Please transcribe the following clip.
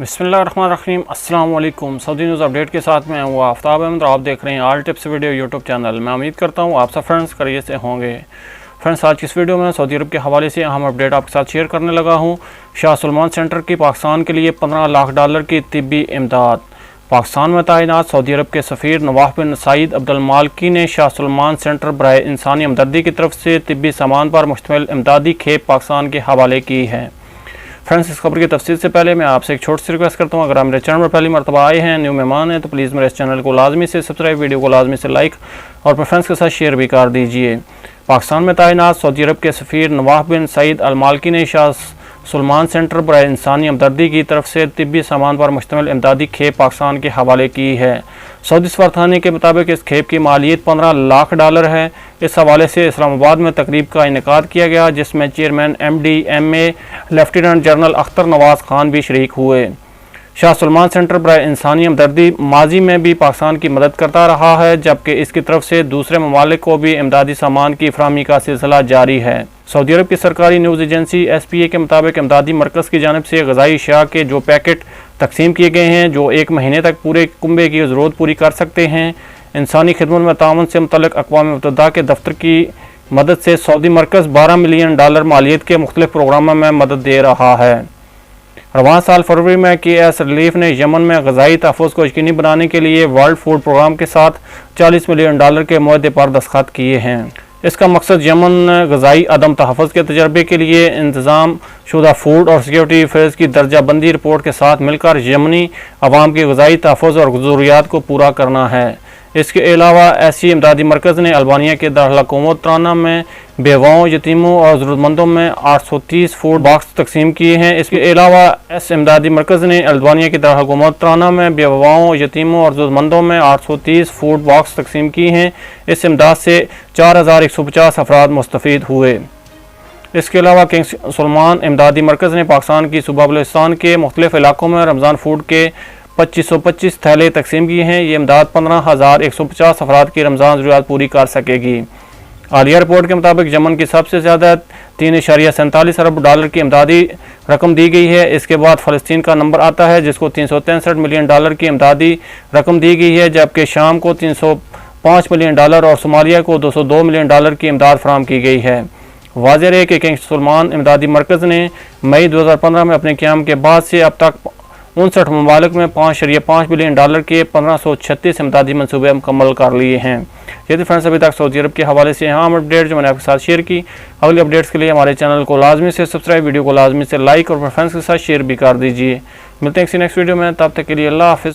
बिस्मिल्लाहिर्रहमानिर्रहीम। अस्सलाम वालेकुम। सऊदी न्यूज़ अपडेट के साथ मैं हूँ आफ्ताब अहमद और आप देख रहे हैं all tips video YouTube channel. मैं उम्मीद करता हूँ आप सब फ्रेंड्स खैरियत से होंगे। फ्रेंड्स, आज की इस वीडियो में सऊदी अरब के हवाले से अहम अपडेट आपके साथ शेयर करने लगा हूँ। शाह सलमान सेंटर की पाकिस्तान के लिए $15 लाख की तिब्बी इमदाद। पाकिस्तान में तैनात सऊदी अरब के सफ़ीर नवाफ बिन सईद अब्दुल मालिकी ने शाह सलमान सेंटर बराए इंसानी हमदर्दी की तरफ से तिब्बी सामान पर मुश्तमिल इमदादी खेप पाकिस्तान के हवाले की है। फ्रेंड्स, इस खबर की तफसील से पहले मैं आपसे एक छोटी सी रिक्वेस्ट करता हूँ, अगर आप मेरे चैनल पर पहली मरतबा आए हैं, न्यू मेहमान हैं, तो प्लीज़ मेरे इस चैनल को लाजमी से सब्सक्राइब, वीडियो को लाजमी से लाइक और अपने फ्रेंड्स के साथ शेयर भी कर दीजिए। पाकिस्तान में तैनात सऊदी अरब के सफ़ीर नवाफ बिन सईद अल मालिकी ने शाह सलमान सेंटर बराए इंसानी हमदर्दी की तरफ से तिब्बी सामान पर मुश्तमिल इमदादी खेप पाकिस्तान के हवाले की है। सऊदी सफारतखाने के मुताबिक इस खेप की मालियत $15 लाख है। इस हवाले से इस्लामाबाद में तकरीब का इनेकाद किया गया, जिसमें chairman MD MA lieutenant general Akhtar Nawaz Khan भी शरीक हुए। शाह सलमान सेंटर बराए इंसानी हमदर्दी माजी में भी पाकिस्तान की मदद करता रहा है, जबकि इसकी तरफ से दूसरे ममालिक को भी इमदादी सामान की फराहमी का सिलसिला जारी है। सऊदी अरब की सरकारी न्यूज़ एजेंसी SPA के मुताबिक इमदादी मरकज़ की जानिब से ग़िज़ाई अशिया के जो पैकेट तकसीम किए गए हैं, जो 1 महीने तक पूरे कुंबे की ज़रूरत पूरी कर सकते हैं। इंसानी खिदमत में ताउन से मुतल्लिक़ अक़वाम मुत्तहिदा के दफ्तर की मदद से सऊदी मरकज़ $12 मिलियन मालियत के मुख्तलिफ प्रोग्रामों में मदद दे रहा है। रवां साल फरवरी में KS रिलीफ ने यमन में ग़िज़ाई तहफ़्फ़ुज़ को यकीनी बनाने के लिए वर्ल्ड फूड प्रोग्राम के साथ $40 मिलियन के मुआहदे पर दस्तखत किए हैं। इसका मकसद यमन ग़िज़ाई अदम तहफ़्फ़ुज़ के तजर्बे के लिए इंतज़ाम शुदा फूड और सिक्योरिटी अफेयर्स की दर्जा बंदी रिपोर्ट के साथ मिलकर यमनी अवाम की ग़िज़ाई तहफ़्फ़ुज़ और ज़रूरियात को पूरा करना है। इसके अलावा ऐसी इमदादी मरकज़ ने अल्बानिया के दारकूमत तराना में बेवाओं, यतीमों और ज़रूरतमंदों में 830 फूड बॉक्स तकसीम किए हैं। इसके अलावा इस इमदादी मरकज़ ने अल्बानिया के दारकूमत तराना में बेवाओं, यतीमों और ज़रूरतमंदों में 830 फूड बॉक्स तकसीम किए हैं। इस इमदाद से 4150 अफराद मुस्तफ़ीद हुए। इसके अलावा किंग सलमान इमदादी मरकज़ ने पाकिस्तान की सूबा बलूचिस्तान के मुख्तलिफ इलाकों में रमज़ान फूड के 2525 थैले तकसीम किए हैं। ये इमदाद 15150 अफराद की रमज़ान ज़रूरियात पूरी कर सकेगी। हालिया रिपोर्ट के मुताबिक यमन की सबसे ज़्यादा $3.47 अरब की इमदादी रकम दी गई है। इसके बाद फ़लस्तीन का नंबर आता है, जिसको $363 मिलियन की इमदादी रकम दी गई है, जबकि शाम को $305 मिलियन और सोमालिया को $202 मिलियन की इमदाद फराहम की गई है। वाज़ेह है कि किंग सलमान इमदादी मरकज़ ने मई 2015 में अपने क़याम के बाद से अब तक 59 ममालिक में $5.5 बिलियन के 1536 इमदादी मनसूबे मुकम्मल कर लिए हैं। ये तो फ्रेंड्स अभी तक सऊदी अरब के हवाले से अहम अपडेट जो मैंने आपके साथ शेयर की। अगली अपडेट्स के लिए हमारे चैनल को लाजमी से सब्सक्राइब, वीडियो को लाजमी से लाइक और फ्रेंड्स के साथ शेयर भी कर दीजिए। मिलते हैं किसी नेक्स्ट वीडियो में, तब तक के लिए अल्लाह हाफ़िज़।